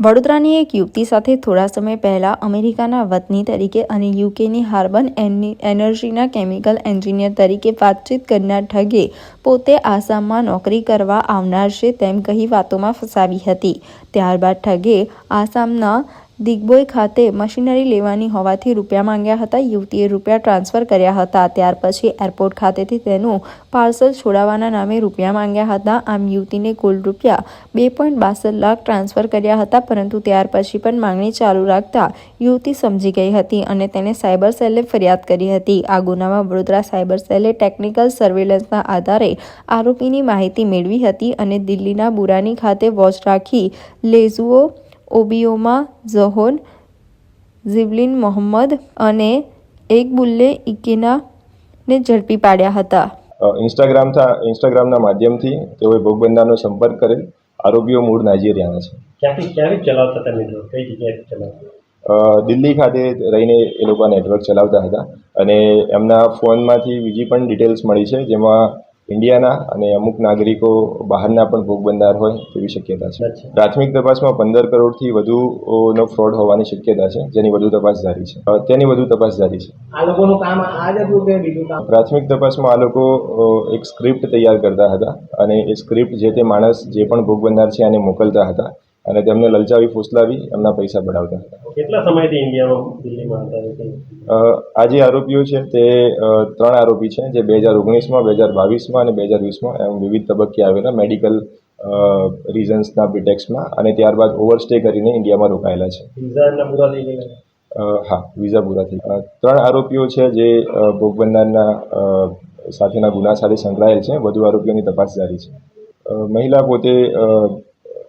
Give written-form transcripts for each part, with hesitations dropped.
વડોદરાની એક યુવતી સાથે થોડા સમય પહેલા અમેરિકાના વતની તરીકે અને યુકેની હાર્બન એનર્જીના કેમિકલ એન્જિનિયર તરીકે વાતચીત કરનાર ઠગે પોતે આસામમાં નોકરી કરવા આવનાર છે તેમ કહી વાતોમાં ફસાવી હતી। ત્યારબાદ ઠગે આસામના દિગ્બોય ખાતે મશીનરી લેવાની હોવાથી રૂપિયા માંગ્યા હતા। યુવતીએ રૂપિયા ટ્રાન્સફર કર્યા હતા। ત્યાર પછી એરપોર્ટ ખાતેથી તેનું પાર્સલ છોડાવવાના નામે રૂપિયા માંગ્યા હતા। આમ યુવતીને કુલ રૂપિયા 2.62 લાખ ટ્રાન્સફર કર્યા હતા, પરંતુ ત્યાર પછી પણ માંગણી ચાલુ રાખતા યુવતી સમજી ગઈ હતી અને તેને સાયબર સેલે ફરિયાદ કરી હતી। આ ગુનામાં વડોદરા સાયબર સેલે ટેકનિકલ સર્વેલન્સના આધારે આરોપીની માહિતી મેળવી હતી અને દિલ્હીના બુરાની ખાતે વોચ રાખી લેઝુઓ ઓબિયોમાં ઝહોન ઝિવલિન મોહમ્મદ અને એકબુલ્લે ઇકેનાને ઝડપી પાડ્યા હતા। ઇન્સ્ટાગ્રામના માધ્યમથી તેઓએ ભોગ બનનારનો સંપર્ક કરેલ। આરોપીઓ મૂળ નાઇજીરિયાના છે। ક્યાંથી ચલાવતા હતા મિત્રો? કઈ જગ્યાએ ચલાવતા? દિલ્હી ખાતે રહીને એ લોકો નેટવર્ક ચલાવતા હતા અને એમના ફોનમાંથી બીજી પણ ડિટેલ્સ મળી છે, જેમાં ઇન્ડિયાના અને અમુક નાગરિકો બહારના પણ ભોગ બનનાર હોય તેવી શક્યતા છે। પ્રાથમિક તપાસમાં 15 કરોડથી વધુનો ફ્રોડ હોવાની શક્યતા છે, જેની વધુ તપાસ જારી છે। આ લોકોનું કામ આ જ હતું કે બીજું કામ? પ્રાથમિક તપાસમાં આ લોકો એક સ્ક્રિપ્ટ તૈયાર કરતા હતા અને એ સ્ક્રિપ્ટ જે તે માણસ જે પણ ભોગ બનનાર છે એને મોકલતા હતા અને તેમને લલચાવી ફૂસલાવી એમના પૈસા પડાવતા હતા। કેટલા સમયથી ઇન્ડિયામાં દિલ્હીમાં હતા? આ જે આરોપીઓ છે તે 3 આરોપી છે, જે 2019માં 2022માં અને 2020માં એમ વિવિધ તબક્કે આવેલા મેડિકલ રીઝન્સના પ્રિટેક્સમાં અને ત્યારબાદ ઓવરસ્ટે કરીને ઇન્ડિયામાં રોકાયેલા છે। વિઝા પૂરા થઈ ગયેલા? હા, વિઝા પૂરા થઈ ગયા। 3 આરોપીઓ છે જે ભોગ બનનારના સાથેના ગુના સાથે સંકળાયેલ છે। વધુ આરોપીઓની તપાસ જારી છે। મહિલા પોતે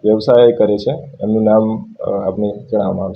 વ્યવસાય કરે છે, એમનું નામ આપને જણાવવામાં આવશે।